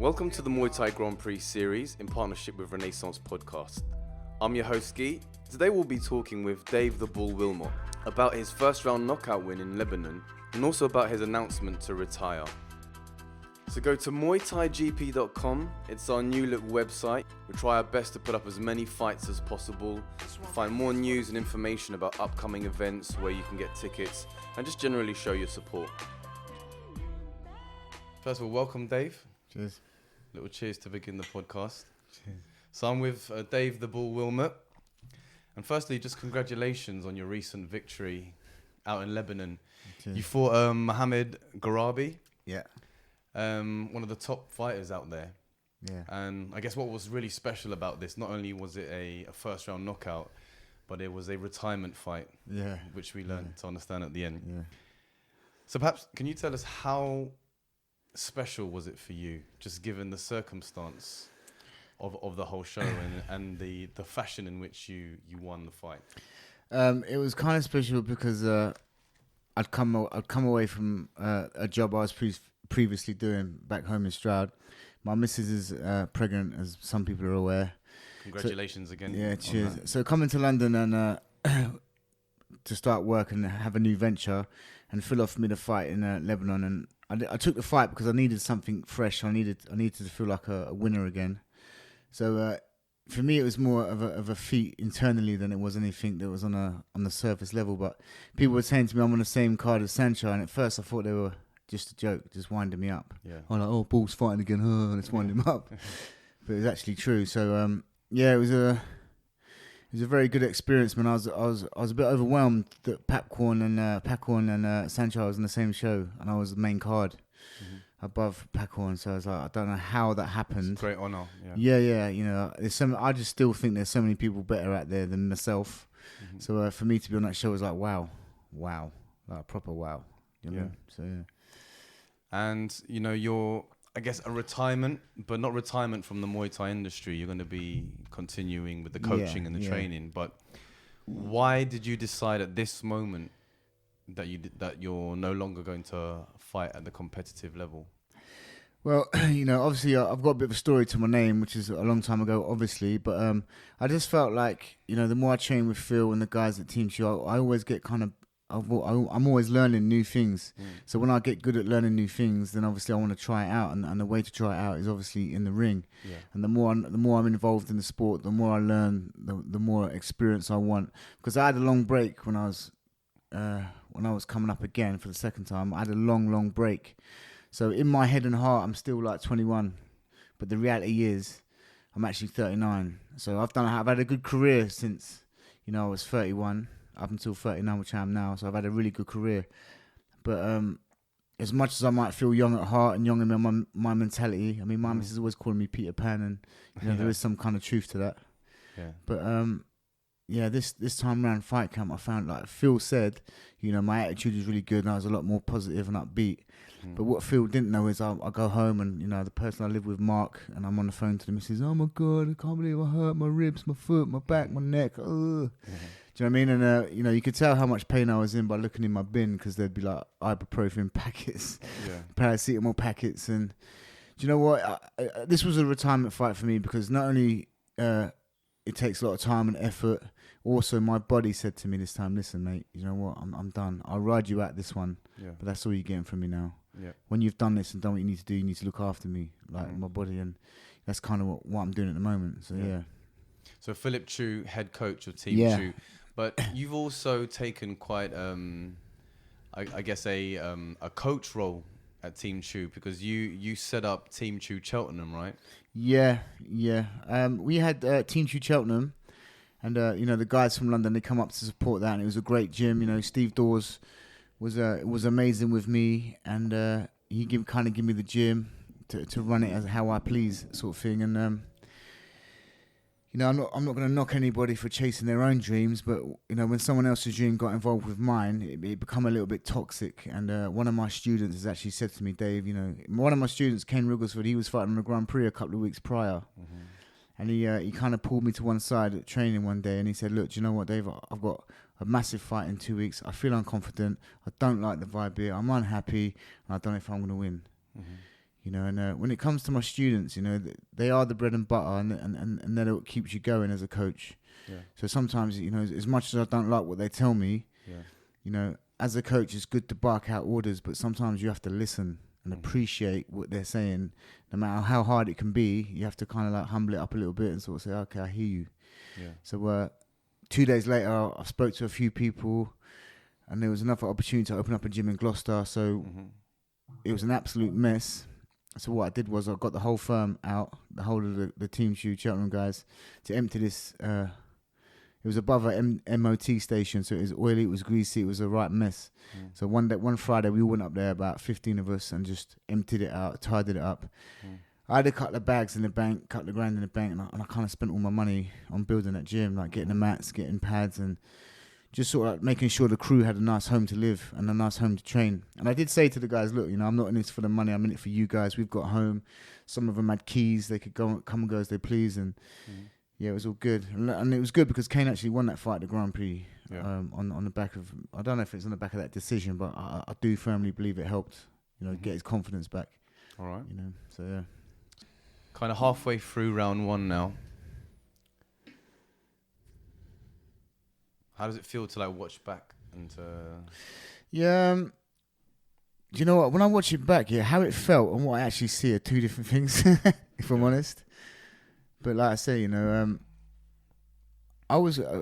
Welcome to the Muay Thai Grand Prix series in partnership with Renaissance Podcast. I'm your host, Guy. Today we'll be talking with Dave the Bull Wilmott about his first round knockout win in Lebanon and also about his announcement to retire. So go to muaythaigp.com. It's our new little website. We try our best to put up as many fights as possible, find more news and information about upcoming events where you can get tickets, and just generally show your support. First of all, welcome, Dave. Cheers. Little cheers to begin the podcast. Cheers. So I'm with Dave the Bull Wilmott. And firstly, just congratulations on your recent victory out in Lebanon. Cheers. You fought Mohamad Ghorabi. Yeah. One of the top fighters out there. Yeah. And I guess what was really special about this, not only was it a first round knockout, but it was a retirement fight, Yeah. which we learned to understand at the end. Yeah. So perhaps, can you tell us how special was it for you, just given the circumstance of the whole show and the fashion in which you won the fight? It was kind of special because I'd come away from a job I was previously doing back home in Stroud. My missus is pregnant, as some people are aware. Congratulations again. Yeah, cheers. So coming to London and to start work and have a new venture, and Phil offered me the fight in Lebanon, and I took the fight because I needed something fresh. I needed to feel like a winner again. So for me, it was more of a feat internally than it was anything that was on the surface level. But people were saying to me, I'm on the same card as Sancho, and at first I thought they were just a joke, just winding me up. Yeah. I'm like, oh, Bull's fighting again, let's wind him up. But it was actually true. So yeah, it was a very good experience, man. I was a bit overwhelmed that Pacorn and Sancho was on the same show, and I was the main card above Pacorn. So I was like, I don't know how that happened. It's a great honor. Yeah. You know, I just still think there's so many people better out there than myself. Mm-hmm. So for me to be on that show was like, wow, like a proper wow. You know? So yeah. And you're, I guess, a retirement, but not retirement from the Muay Thai industry. You're going to be continuing with the coaching and the training. But why did you decide at this moment that you're no longer going to fight at the competitive level? Well, obviously I've got a bit of a story to my name, which is a long time ago, obviously. But I just felt like, the more I train with Phil and the guys at Team Chu, I always get I'm always learning new things. So when I get good at learning new things, then obviously I want to try it out, and the way to try it out is obviously in the ring. Yeah. And the more I'm involved in the sport, the more I learn, the more experience I want. Because I had a long break when I was coming up again for the second time. I had a long break. So in my head and heart, I'm still like 21, but the reality is I'm actually 39. So I've had a good career since I was 31. Up until 39, which I am now, so I've had a really good career. But as much as I might feel young at heart and young in my mentality, I mean, my missus is always calling me Peter Pan, and there is some kind of truth to that. Yeah. But this time around fight camp, I found, like Phil said, my attitude was really good, and I was a lot more positive and upbeat. But what Phil didn't know is I go home and, the person I live with, Mark, and I'm on the phone to the missus, oh my God, I can't believe I hurt my ribs, my foot, my back, my neck. Do you know what I mean? And, you could tell how much pain I was in by looking in my bin, because there'd be like ibuprofen packets, paracetamol packets. And do you know what? This was a retirement fight for me because not only it takes a lot of time and effort, also my body said to me this time, listen, mate, you know what? I'm done. I'll ride you out this one, but that's all you're getting from me now. Yeah. When you've done this and done what you need to do, you need to look after me, like my body. And that's kind of what I'm doing at the moment. So, yeah. So Philip Chu, head coach of Team Chu. But you've also taken quite, I guess, a coach role at Team Chu, because you set up Team Tieu Cheltenham, right? Yeah. We had Team Tieu Cheltenham, and the guys from London, they come up to support that, and it was a great gym. Steve Dawes was amazing with me, and he kind of give me the gym to run it as how I please, sort of thing, and. I'm not going to knock anybody for chasing their own dreams, but when someone else's dream got involved with mine, it become a little bit toxic. And one of my students has actually said to me, Dave, one of my students, Ken Rugglesford, he was fighting on the Grand Prix a couple of weeks prior, and he kind of pulled me to one side at training one day, and he said, look, do you know what, Dave? I've got a massive fight in 2 weeks. I feel unconfident. I don't like the vibe here. I'm unhappy, and I don't know if I'm going to win. You know, and when it comes to my students, you know, they are the bread and butter, and that what keeps you going as a coach. Yeah. So sometimes, you know, as much as I don't like what they tell me, you know, as a coach, it's good to bark out orders, but sometimes you have to listen and appreciate what they're saying. No matter how hard it can be, you have to kind of like humble it up a little bit and sort of say, okay, I hear you. Yeah. So 2 days later, I spoke to a few people, and there was another opportunity to open up a gym in Gloucester. So it was an absolute mess. So what I did was I got the whole firm out, the whole of the Team Tieu Cheltenham guys, to empty this. It was above a MOT station, so it was oily, it was greasy, it was a right mess. So one Friday, we all went up there, about 15 of us, and just emptied it out, tidied it up. I had a couple of bags in the bank, couple of grand in the bank, and I kind of spent all my money on building that gym, like getting the mats, getting pads, and just sort of like making sure the crew had a nice home to live and a nice home to train. And I did say to the guys, look, you know, I'm not in this for the money, I'm in it for you guys. We've got a home. Some of them had keys, they could come and go as they please, and yeah, it was all good. And it was good because Kane actually won that fight at the Grand Prix on the back of, I don't know if it's on the back of that decision, but I do firmly believe it helped, you know, get his confidence back. All right. You know, so yeah. Kind of halfway through round one now. How does it feel to like watch back and to... Yeah, do you know what? When I watch it back, how it felt and what I actually see are two different things, if I'm honest. But like I say, you know,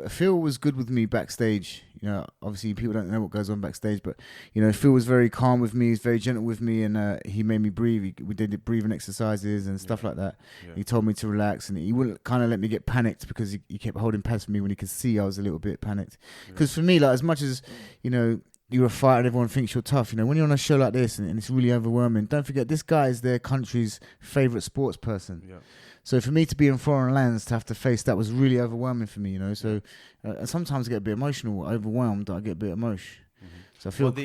Phil was good with me backstage. You know, obviously people don't know what goes on backstage, but you know, Phil was very calm with me. He's very gentle with me, and he made me breathe. We did breathing exercises and stuff like that. Yeah. He told me to relax, and he wouldn't kind of let me get panicked because he kept holding pads for me when he could see I was a little bit panicked. Because for me, like as much as you know, you're a fighter and everyone thinks you're tough. You know, when you're on a show like this and it's really overwhelming, don't forget this guy is their country's favorite sports person. Yeah. So for me to be in foreign lands, to have to face that was really overwhelming for me, you know. So sometimes I get a bit emotional, overwhelmed. I get a bit emotional. So I feel. Well,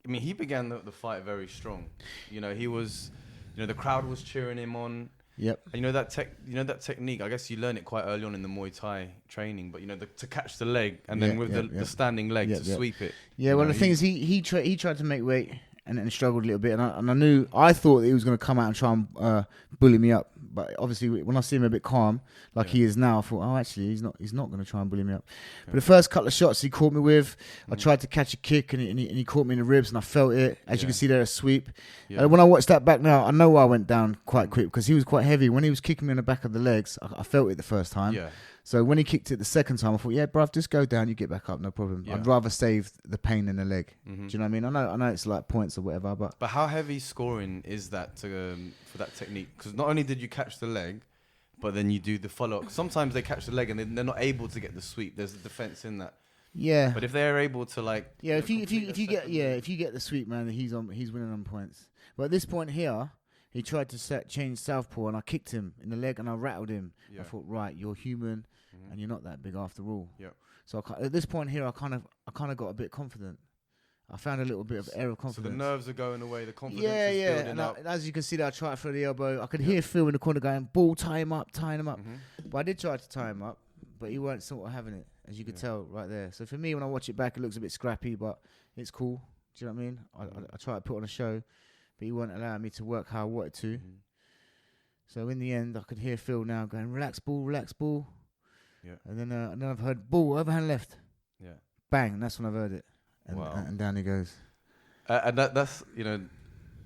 he began the fight very strong. You know, he was, you know, the crowd was cheering him on. Yep. And you know that technique. I guess you learn it quite early on in the Muay Thai training. But you know, to catch the leg and then with the standing leg to sweep it. Yeah. Well, the thing is, he tried to make weight. And struggled a little bit, and I thought that he was going to come out and try and bully me up. But obviously, when I see him a bit calm, like he is now, I thought, oh, actually, he's not going to try and bully me up. But the first couple of shots he caught me with, I tried to catch a kick, and he caught me in the ribs, and I felt it. As you can see there, a sweep. And when I watched that back now, I know I went down quite quick because he was quite heavy. When he was kicking me in the back of the legs, I felt it the first time. Yeah. So when he kicked it the second time, I thought, yeah, bruv, just go down, you get back up, no problem. Yeah. I'd rather save the pain in the leg. Do you know what I mean? I know it's like points or whatever, but how heavy scoring is that for that technique? Because not only did you catch the leg, but then you do the follow-up. Sometimes they catch the leg and they're not able to get the sweep. There's a defense in that. Yeah. But if they're able to like, if you get the sweep, man, he's winning on points. But at this point here, he tried to change southpaw, and I kicked him in the leg and I rattled him. Yeah. I thought, right, you're human. And you're not that big after all. Yep. So at this point here, I kind of got a bit confident. I found a little bit of air of confidence. So the nerves are going away, the confidence is building up. And as you can see, I tried for the elbow. I could hear Phil in the corner going, "Ball, tie him up." But I did try to tie him up, but he weren't sort of having it, as you could tell right there. So for me, when I watch it back, it looks a bit scrappy, but it's cool. Do you know what I mean? I tried to put on a show, but he weren't allowing me to work how I wanted to. So in the end, I could hear Phil now going, "Relax, ball, relax, ball." Yeah. And then I've heard ball overhand left. Yeah. Bang. And that's when I've heard it. And, and down he goes. And that's, you know,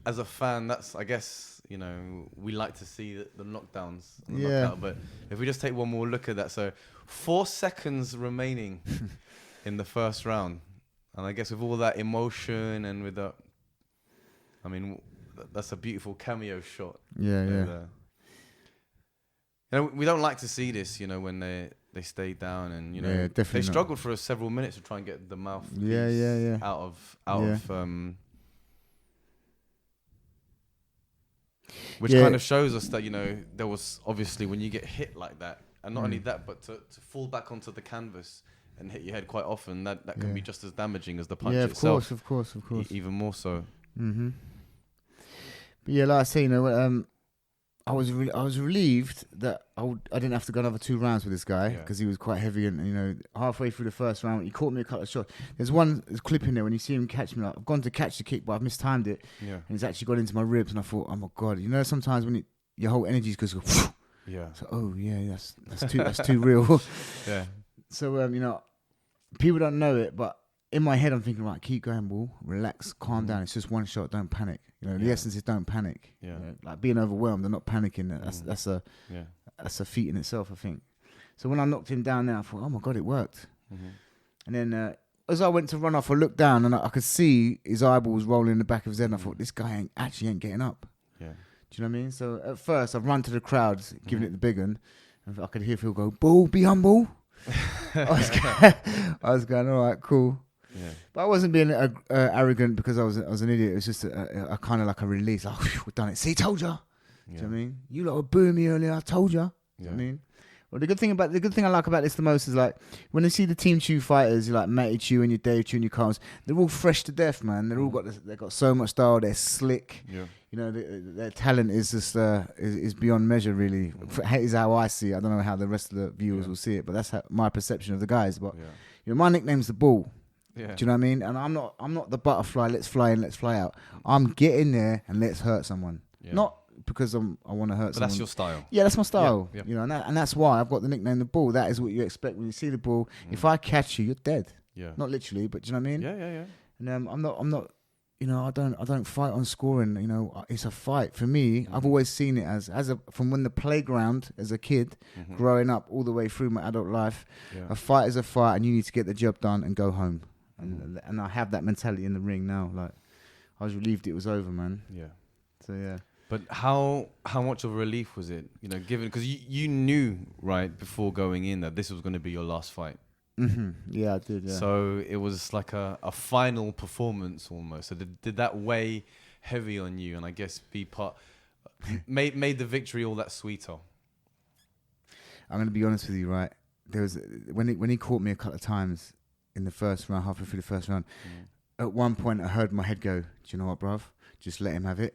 as a fan, that's, I guess, you know, we like to see the knockdowns. And the knockout, but if we just take one more look at that. So 4 seconds remaining in the first round. And I guess with all that emotion and with that, I mean, that's a beautiful cameo shot. Yeah, yeah. You know, we don't like to see this, you know, when they stay down and, you know, they struggled for several minutes to try and get the mouth out of which kind of shows us that, you know, there was obviously when you get hit like that, and not only that, but to fall back onto the canvas and hit your head quite often, that can be just as damaging as the punch itself. Of course. Even more so. But yeah, like I say, you know, I was relieved that I didn't have to go another 2 rounds with this guy because he was quite heavy, and halfway through the first round he caught me a couple of shots. There's one clip in there when you see him catch me. Like, I've gone to catch the kick, but I've mistimed it, and it's actually got into my ribs, and I thought, oh my god, sometimes when your whole energy just goes, so that's too real. Yeah. So people don't know it, but in my head I'm thinking, right, keep going, ball, relax, calm down. It's just one shot, don't panic. The essence is don't panic. Yeah. Like being overwhelmed and not panicking. That's a feat in itself, I think. So when I knocked him down there, I thought, oh my god, it worked. And then as I went to run off, I looked down and I could see his eyeballs rolling in the back of his head. And I thought, this guy ain't getting up. Yeah. Do you know what I mean? So at first I've run to the crowd, giving it the big one, and I could hear Phil go, "Ball, be humble." I was going, all right, cool. Yeah. But I wasn't being arrogant because I was an idiot. It was just a kind of like a release. Like, we've done it. See, told ya. Do you know what I mean? You lot were booing me earlier. I told ya. Do you know what I mean? Well, the good thing I like about this the most is like when I see the Team Tieu fighters, like Matty Tieu and your Dave Tieu and your Carls, they're all fresh to death, man. They've got so much style. They're slick. Yeah. Their talent is just is beyond measure, really. Is how I see it. I don't know how the rest of the viewers will see it, but that's my perception of the guys. But my nickname's the Bull. Yeah. Do you know what I mean? And I'm not the butterfly. Let's fly in, let's fly out. I'm getting there and let's hurt someone. Yeah. Not because I want to hurt someone. But that's your style. Yeah, that's my style. Yeah. And that's why I've got the nickname the Bull. That is what you expect when you see the Bull. If I catch you, you're dead. Yeah. Not literally, but do you know what I mean? Yeah. And I'm not. I don't fight on scoring. It's a fight for me. I've always seen it as from when the playground as a kid, growing up all the way through my adult life. Yeah. A fight is a fight, and you need to get the job done and go home. And I have that mentality in the ring now. Like, I was relieved it was over, man. Yeah. So yeah. But how much of a relief was it? Given because you knew right before going in that this was going to be your last fight. Mm-hmm. Yeah, I did. Yeah. So it was like a final performance almost. So did that weigh heavy on you? And I guess made the victory all that sweeter. I'm going to be honest with you, right? There was when he caught me a couple of times in the first round, halfway through the first round. At one point, I heard my head go, "Do you know what, bruv? Just let him have it.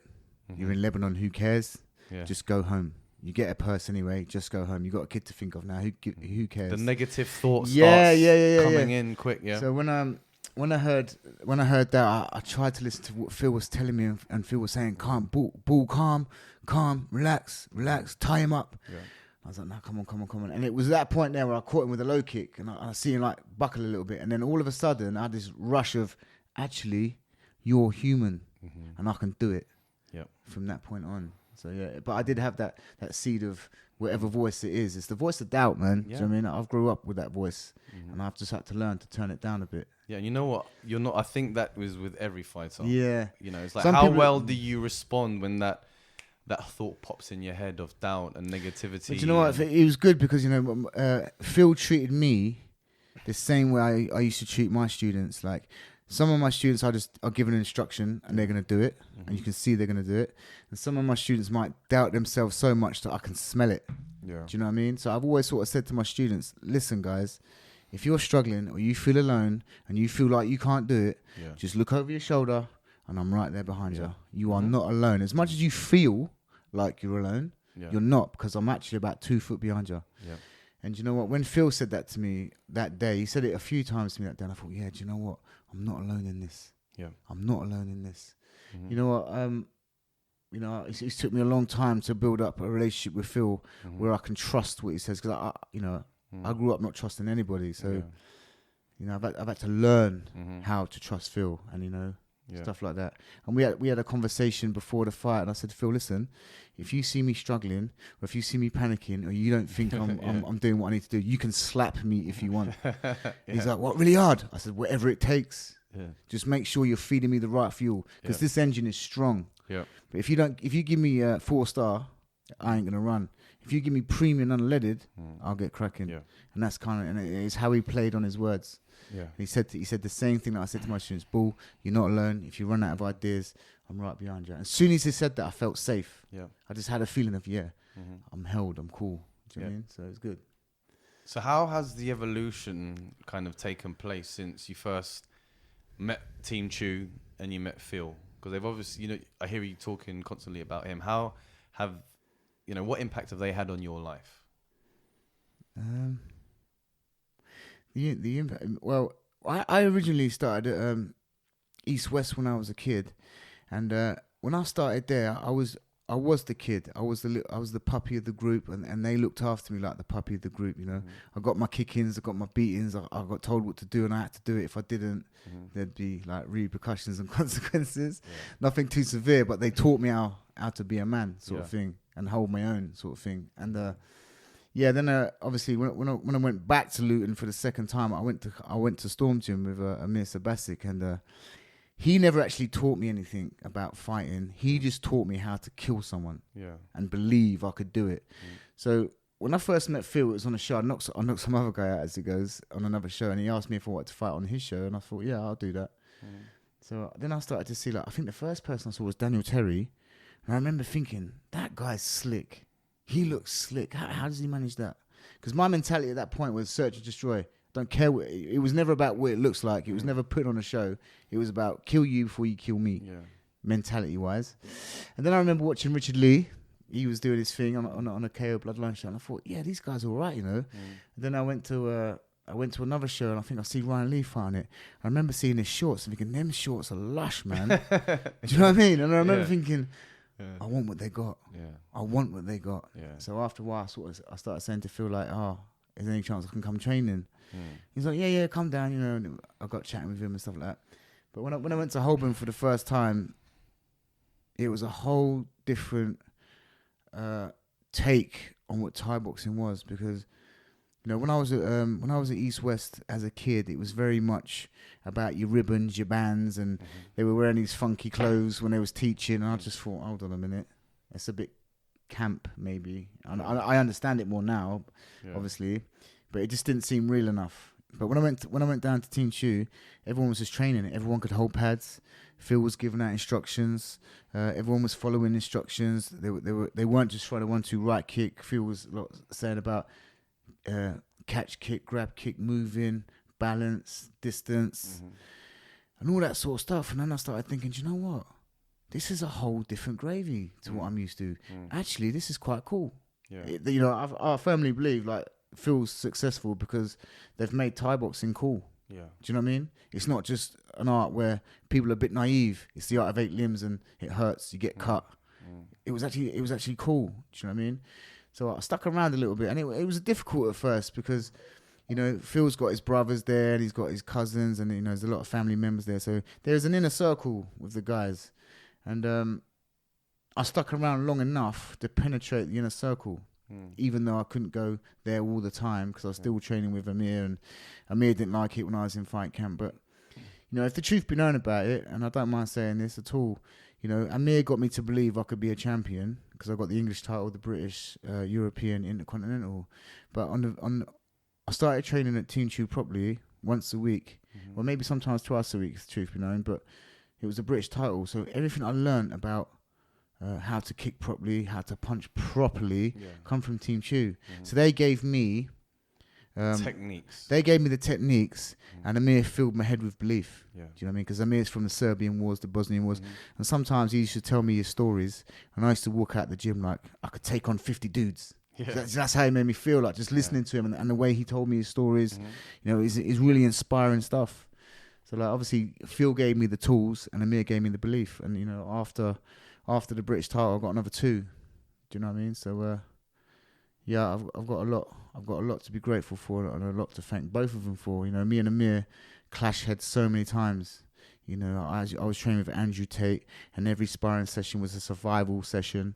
You're in Lebanon. Who cares? Yeah. Just go home. You get a purse anyway. Just go home. You got a kid to think of now. Who cares?" The negative thoughts coming in quick. Yeah. So when I heard that, I tried to listen to what Phil was telling me, and Phil was saying, "Calm, ball, calm, relax, tie him up." Yeah. I was like, "No, come on." And it was that point there where I caught him with a low kick, and I see him like buckle a little bit, and then all of a sudden I had this rush of, actually, you're human, and I can do it. Yeah. From that point on. So yeah, but I did have that seed of whatever voice it is. It's the voice of doubt, man. Yeah. Do you know what I mean? I've grew up with that voice, and I've just had to learn to turn it down a bit. Yeah, and you know what? You're not. I think that was with every fighter. Yeah. It's like how well do you respond when that thought pops in your head of doubt and negativity? But you know what? It was good because Phil treated me the same way I used to treat my students. Like, some of my students are given an instruction and they're going to do it, and you can see they're going to do it. And some of my students might doubt themselves so much that I can smell it. Yeah. Do you know what I mean? So I've always sort of said to my students, listen, guys, if you're struggling or you feel alone and you feel like you can't do it, just look over your shoulder and I'm right there behind you. You are not alone. As much as you feel like you're alone, you're not, because I'm actually about 2 foot behind you. Yeah. And you know what? When Phil said that to me that day, he said it a few times to me that day, and I thought, yeah, do you know what? I'm not alone in this. Yeah. I'm not alone in this. You know what? It took me a long time to build up a relationship with Phil where I can trust what he says, because I grew up not trusting anybody. So, I've had to learn how to trust Phil, and stuff like that. And we had a conversation before the fight, and I said, Phil, listen, if you see me struggling, or if you see me panicking, or you don't think I'm doing what I need to do, you can slap me if you want. He's like, what, really hard? I said, whatever it takes. Yeah. Just make sure you're feeding me the right fuel, because this engine is strong. Yeah. But if you give me a 4-star, I ain't gonna run. If you give me premium unleaded, I'll get cracking. Yeah. And that's and it's how he played on his words. Yeah. He said the same thing that I said to my students, Bull, you're not alone. If you run out of ideas, I'm right behind you. And as soon as he said that, I felt safe. Yeah. I just had a feeling of, I'm held, I'm cool. Do you know what I mean? So it's good. So how has the evolution kind of taken place since you first met Team Tieu and you met Phil? Because they've obviously, I hear you talking constantly about him. How have, what impact have they had on your life? The impact. Well, I originally started at East West when I was a kid, and when I started there, I was the kid. I was the puppy of the group, and they looked after me like the puppy of the group. I got my kick-ins, I got my beatings. I got told what to do, and I had to do it. If I didn't, there'd be like repercussions and consequences. Yeah. Nothing too severe, but they taught me how to be a man, sort of thing, and hold my own, sort of thing. And then obviously when I went back to Luton for the second time, I went to Storm Gym with Amir Sabasic, and he never actually taught me anything about fighting. He just taught me how to kill someone and believe I could do it. So when I first met Phil, it was on a show. I knocked some other guy out, as it goes, on another show, and he asked me if I wanted to fight on his show, and I thought, yeah, I'll do that. So then I started to see, I think the first person I saw was Daniel Terry, and I remember thinking, that guy's slick. He looks slick. How does he manage that? Because my mentality at that point was search and destroy. Don't care. It was never about what it looks like. It was never put on a show. It was about kill you before you kill me, mentality-wise. And then I remember watching Richard Lee. He was doing his thing on a KO Bloodline show, and I thought, yeah, these guys are all right, And then I went to another show, and I think I see Ryan Lee fighting it. I remember seeing his shorts and thinking, them shorts are lush, man. Do you know what I mean? And I remember thinking, I want what they got. Yeah. I want what they got. Yeah. So after a while, I started saying to Phil, like, is there any chance I can come training? He's like, yeah, come down, And I got chatting with him and stuff like that. But when I went to Holborn for the first time, it was a whole different take on what Thai boxing was, because when I was at East West as a kid, it was very much about your ribbons, your bands, and they were wearing these funky clothes when they was teaching. And I just thought, hold on a minute, it's a bit camp, maybe. And I understand it more now, obviously, but it just didn't seem real enough. But when I went down to Team Tieu, everyone was just training it. Everyone could hold pads. Phil was giving out instructions. Everyone was following instructions. They weren't just trying to 1-2 right kick. Phil was saying about catch kick, grab kick, moving, balance, distance, and all that sort of stuff. And then I started thinking, do you know what? This is a whole different gravy to what I'm used to. Actually, this is quite cool. Yeah. I firmly believe Phil's successful because they've made Thai boxing cool. Yeah. Do you know what I mean? It's not just an art where people are a bit naive. It's the art of 8 limbs and it hurts, you get cut. It was actually cool. Do you know what I mean? So I stuck around a little bit, and it was difficult at first because, Phil's got his brothers there, and he's got his cousins, and there's a lot of family members there. So there's an inner circle with the guys, and I stuck around long enough to penetrate the inner circle, even though I couldn't go there all the time because I was still training with Amir, and Amir didn't like it when I was in fight camp. But if the truth be known about it, and I don't mind saying this at all, Amir got me to believe I could be a champion because I got the English title, the British, European, Intercontinental. But I started training at Team Tieu properly once a week, or maybe sometimes twice a week, if the truth be known. But it was a British title, so everything I learned about how to kick properly, how to punch properly, come from Team Tieu. So they gave me techniques. They gave me the techniques, and Amir filled my head with belief. Yeah. Do you know what I mean? Because Amir's from the Serbian wars, the Bosnian wars, and sometimes he used to tell me his stories, and I used to walk out the gym like I could take on 50 dudes. Yeah. That's how he made me feel, like just listening to him and the way he told me his stories. Is really inspiring stuff. So obviously Phil gave me the tools, and Amir gave me the belief, and after the British title, I got another 2. Do you know what I mean? So. I've got a lot to be grateful for, and a lot to thank both of them for. Me and Amir clash heads so many times. I was training with Andrew Tate, and every sparring session was a survival session.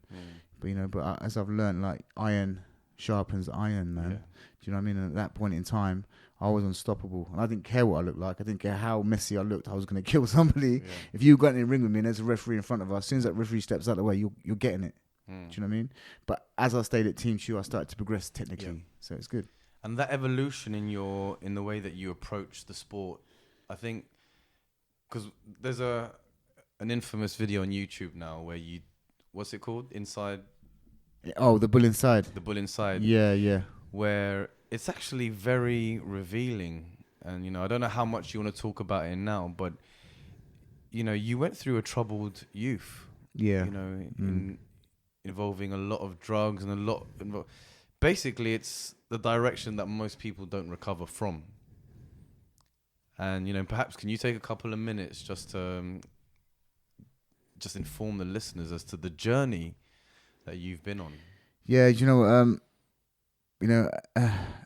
But as I've learned, iron sharpens iron, man. Yeah. Do you know what I mean? And at that point in time, I was unstoppable, and I didn't care what I looked like. I didn't care how messy I looked. I was going to kill somebody. Yeah. If you got in the ring with me and there's a referee in front of us, as soon as that referee steps out of the way, you're getting it. Do you know what I mean? But as I stayed at Team Tieu, I started to progress technically, so it's good. And that evolution in the way that you approach the sport, I think, because there's an infamous video on YouTube now where what's it called? Inside. Oh, the bull inside. The bull inside. Yeah. Where it's actually very revealing, and I don't know how much you want to talk about it now, but you went through a troubled youth. Yeah. involving a lot of drugs and basically it's the direction that most people don't recover from. And, you know, perhaps can you take a couple of minutes just to just inform the listeners as to the journey that you've been on? Yeah,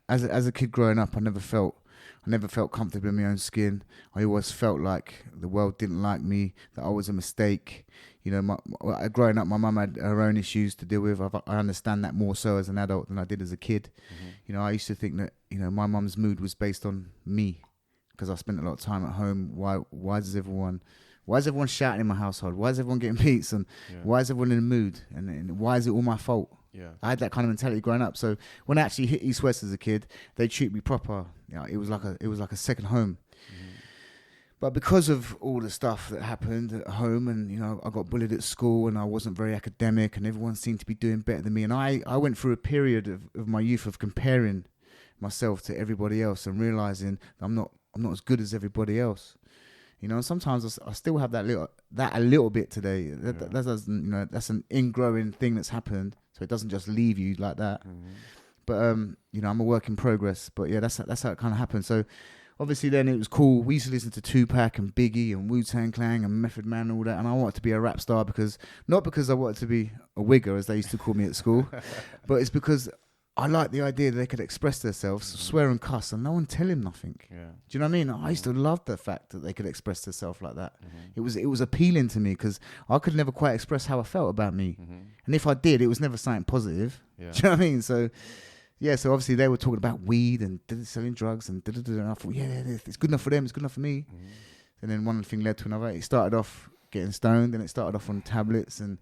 as a kid growing up, I never felt comfortable in my own skin. I always felt like the world didn't like me, that I was a mistake. You know, growing up, my mum had her own issues to deal with. I understand that more so as an adult than I did as a kid. Mm-hmm. You know, I used to think that, you know, my mum's mood was based on me because I spent a lot of time at home. Why is everyone shouting in my household? Why is everyone getting beats? And why is everyone in the mood? And why is it all my fault? Yeah. I had that kind of mentality growing up. So when I actually hit East West as a kid, they treat me proper. You know, it was like a second home. Mm-hmm. But because of all the stuff that happened at home, and you know, I got bullied at school, and I wasn't very academic, and everyone seemed to be doing better than me, and I went through a period of my youth of comparing myself to everybody else and realizing I'm not as good as everybody else. You know, sometimes I still have that a little bit today. That doesn't, you know, that's an ingrowing thing that's happened. So it doesn't just leave you like that. Mm-hmm. But you know, I'm a work in progress. But yeah, that's how it kind of happened. So obviously then it was cool. We used to listen to Tupac and Biggie and Wu-Tang Clan and Method Man and all that. And I wanted to be a rap star not because I wanted to be a wigger, as they used to call me at school, but it's because I like the idea that they could express themselves, swear and cuss, and no one tell him nothing. Yeah. Do you know what I mean? I used to love the fact that they could express themselves like that. Mm-hmm. It was appealing to me because I could never quite express how I felt about me. Mm-hmm. And if I did, it was never something positive. Yeah. Do you know what I mean? So, yeah, so obviously they were talking about weed and selling drugs and I thought, yeah, it's good enough for them, it's good enough for me. Mm-hmm. And then one thing led to another. It started off getting stoned, and it started off on tablets and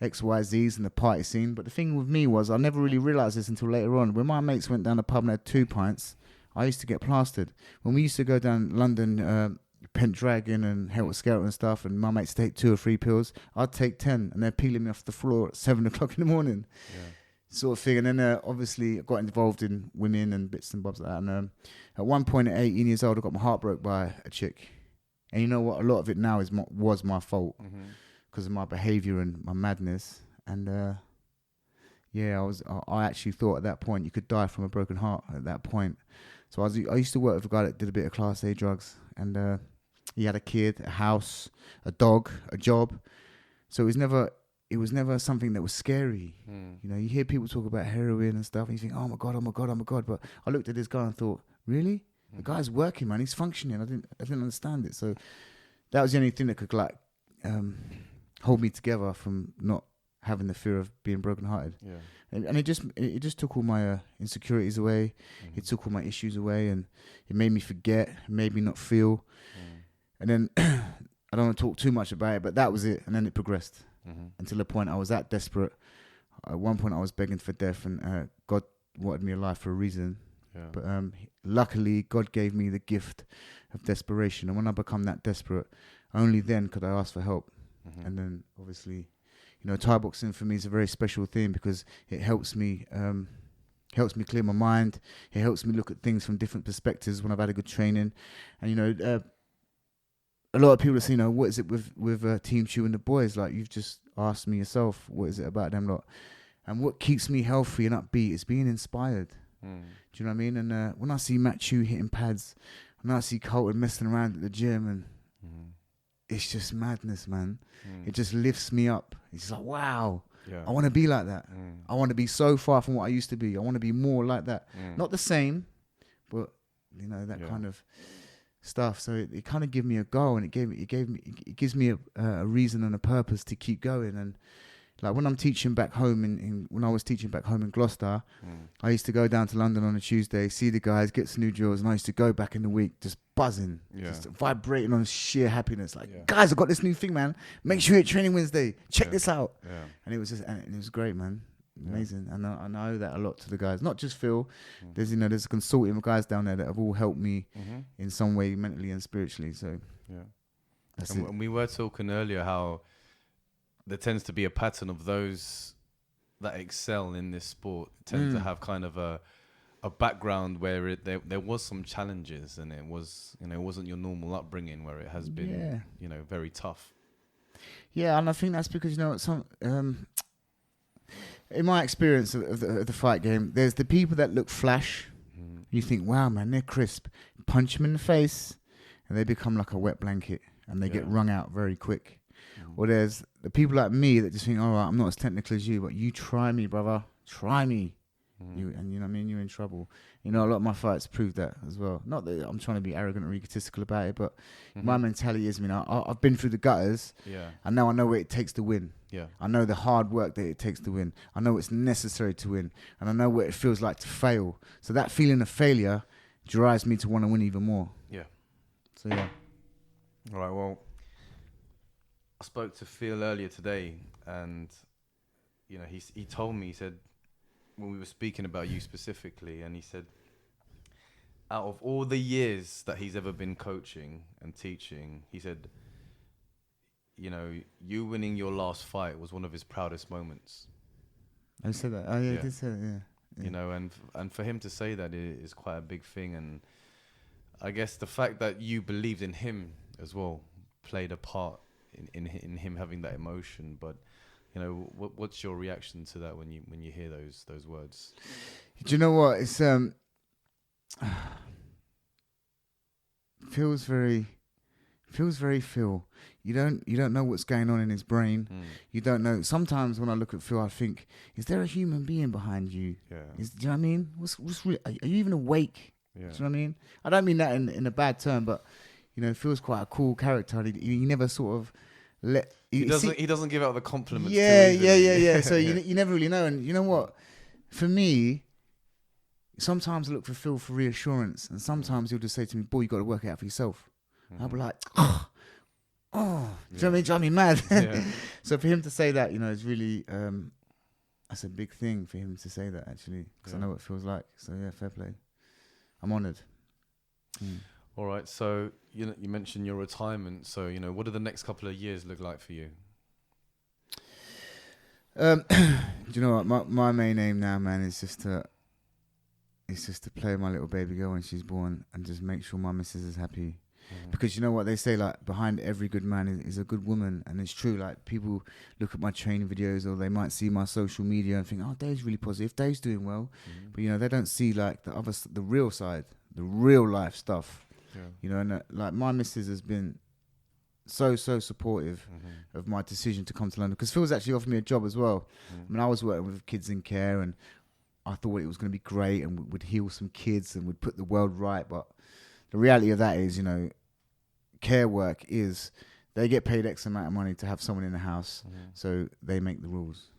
XYZs and the party scene. But the thing with me was I never really realised this until later on. When my mates went down the pub and had 2 pints, I used to get plastered. When we used to go down London, Pendragon and Helter Skelter and stuff, and my mates take 2 or 3 pills, I'd take 10, and they're peeling me off the floor at 7 o'clock in the morning. Yeah. Sort of thing. And then obviously I got involved in women and bits and bobs like that. And at one point at 18 years old, I got my heart broke by a chick. And you know what? A lot of it now was my fault. Mm-hmm. Because of my behaviour and my madness. And I actually thought at that point you could die from a broken heart at that point. So I used to work with a guy that did a bit of Class A drugs, and he had a kid, a house, a dog, a job. So it was never something that was scary. You know, you hear people talk about heroin and stuff, and you think, oh my god. But I looked at this guy and thought, really? The guy's working, man. He's functioning. I didn't understand it. So that was the only thing that could hold me together from not having the fear of being brokenhearted. Yeah. And it just took all my insecurities away. Mm-hmm. It took all my issues away, and it made me forget, made me not feel. And then I don't want to talk too much about it, but that was it. And then it progressed until the point I was that desperate. At one point I was begging for death, and God wanted me alive for a reason. Yeah. But luckily God gave me the gift of desperation. And when I become that desperate, only then could I ask for help. And then obviously, you know, Thai boxing for me is a very special thing because it helps me clear my mind. It helps me look at things from different perspectives when I've had a good training. And, you know, a lot of people say, you know, what is it with Team Tieu and the boys? Like, you've just asked me yourself, what is it about them lot? And what keeps me healthy and upbeat is being inspired. Do you know what I mean? And when I see Matt Tieu hitting pads, and I see Colton messing around at the gym, and it's just madness, man. It just lifts me up. It's like, wow, I want to be like that. I want to be so far from what I used to be. I want to be more like that. Not the same, but, you know, that kind of stuff. So it kind of gave me a goal, and it gives me a reason and a purpose to keep going. And like when I'm teaching back home when I was teaching back home in Gloucester, I used to go down to London on a Tuesday, see the guys, get some new drills, and I used to go back in the week just buzzing, just vibrating on sheer happiness. Like, guys, I got this new thing, man. Make sure you're at training Wednesday. Check this out. And it was great, man. Amazing. And I owe that a lot to the guys, not just Phil. There's a consortium of guys down there that have all helped me in some way, mentally and spiritually. So that's it. And we were talking earlier how there tends to be a pattern of those that excel in this sport tend to have kind of a background where there was some challenges, and it wasn't your normal upbringing where it has been very tough. Yeah, and I think that's because, you know, in my experience of the fight game, there's the people that look flash. You think, wow, man, they're crisp. Punch them in the face, and they become like a wet blanket, and they get wrung out very quick. Or there's the people like me that just think, all right, I'm not as technical as you, but you try me, brother. Try me. You know what I mean? You're in trouble. You know, a lot of my fights prove that as well. Not that I'm trying to be arrogant or egotistical about it, but my mentality is, I've been through the gutters, and now I know what it takes to win. Yeah. I know the hard work that it takes to win. I know it's necessary to win, and I know what it feels like to fail. So that feeling of failure drives me to want to win even more. Yeah. So yeah. All right. Well, I spoke to Phil earlier today, and you know, he told me, he said, when we were speaking about you specifically, and he said, out of all the years that he's ever been coaching and teaching, he said, you know, you winning your last fight was one of his proudest moments. I said that. Oh yeah, he did say that. Yeah. You know, and for him to say that is quite a big thing, and I guess the fact that you believed in him as well played a part in him having that emotion. But you know, what's your reaction to that when you hear those words? Do you know what? It's feels very Phil. You don't know what's going on in his brain. You don't know. Sometimes when I look at Phil, I think, is there a human being behind you? Yeah. Do you know what I mean? What's really, are you even awake? Yeah. Do you know what I mean? I don't mean that in a bad term, but you know, Phil's quite a cool character. He never sort of let. He doesn't give out the compliments. Yeah. So you never really know. And you know what? For me, sometimes I look for Phil for reassurance, and sometimes he'll just say to me, "Boy, you got to work it out for yourself." I'll be like, "Oh, do you know what I mean? Drive me mad." So for him to say that, you know, it's really that's a big thing for him to say that, actually, because I know what it feels like. So yeah, fair play. I'm honoured. All right. So you mentioned your retirement. So you know, what do the next couple of years look like for you? Do you know what? My main aim now, man, is just to play my little baby girl when she's born, and just make sure my missus is happy. Because you know what they say, like, behind every good man is a good woman, and it's true. Like, people look at my training videos, or they might see my social media and think, "Oh, Dave's really positive. Dave's doing well," but you know, they don't see like the real side, the real life stuff. You know, and like my missus has been so supportive of my decision to come to London, because Phil's actually offered me a job as well. I mean, I was working with kids in care, and I thought it was going to be great, and would heal some kids and would put the world right. But the reality of that is, you know, care work is they get paid X amount of money to have someone in the house, so they make the rules,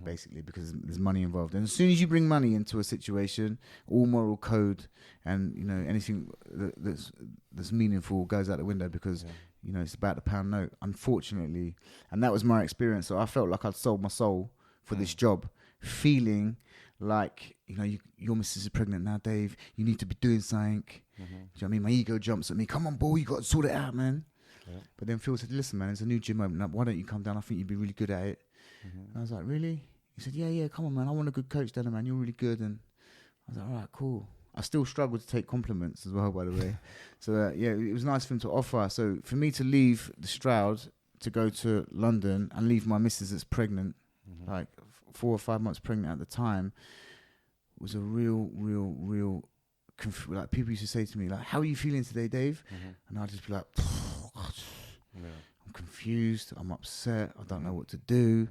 basically, because there's money involved. And as soon as you bring money into a situation, all moral code and, you know, anything that's meaningful goes out the window, because you know, it's about the pound note, unfortunately. And that was my experience. So I felt like I'd sold my soul for this job, feeling like, you know, your missus is pregnant now, Dave. You need to be doing something. Do you know what I mean? My ego jumps at me. Come on, boy, you got to sort it out, man. But then Phil said, "Listen, man, there's a new gym opening up. Why don't you come down? I think you'd be really good at it." And I was like, "Really?" He said, yeah, come on, man. I want a good coach down there, man. You're really good. And I was like, all right, cool. I still struggle to take compliments as well, by the way. So, yeah, it was nice for him to offer. So for me to leave the Stroud to go to London and leave my missus that's pregnant, like 4 or 5 months pregnant at the time, was a real like, people used to say to me, like, "How are you feeling today, Dave?" And I'd just be like, I'm confused, I'm upset, I don't know what to do.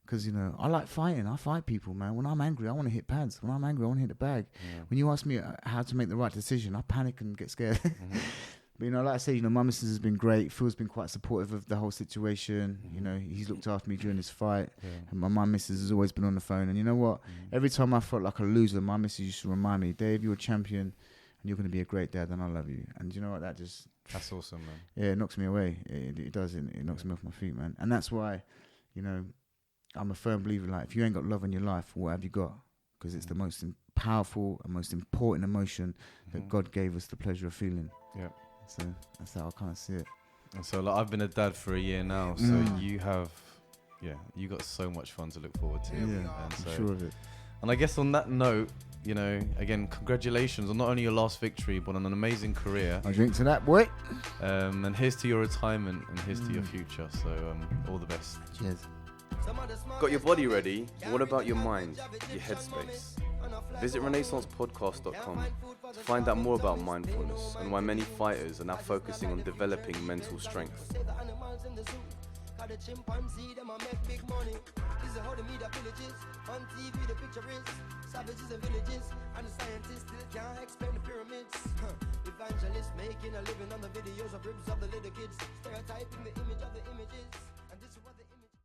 Because, you know, I like fighting. I fight people, man. When I'm angry, I want to hit pads. When I'm angry, I want to hit the bag. When you ask me how to make the right decision, I panic and get scared. But, you know, like I say, you know, my missus has been great. Phil's been quite supportive of the whole situation. You know, he's looked after me during this fight. And my missus has always been on the phone. And you know what? Every time I felt like a loser, my missus used to remind me, "Dave, you're a champion and you're going to be a great dad, and I love you." And you know what? That's awesome, man. Yeah, it knocks me away. It does. It knocks me off my feet, man. And that's why, you know, I'm a firm believer, like, if you ain't got love in your life, what have you got? Because it's the most powerful and most important emotion that God gave us the pleasure of feeling. Yeah. So that's how I kind of see it. And so, like, I've been a dad for a year now, so you have, you got so much fun to look forward to. Yeah, and so, I'm sure of it. And I guess on that note, you know, again, congratulations on not only your last victory, but on an amazing career. I drink to that, boy. And here's to your retirement, and here's to your future. So all the best. Cheers. Got your body ready? What about your mind, your headspace? Visit renaissancepodcast.com to find out more about mindfulness and why many fighters are now focusing on developing mental strength. The chimpanzee, them a make big money. This is how the media villages. On TV, the picture is savages and villages. And the scientists still can't explain the pyramids. Evangelists making a living on the videos of ribs of the little kids. Stereotyping the image of the images.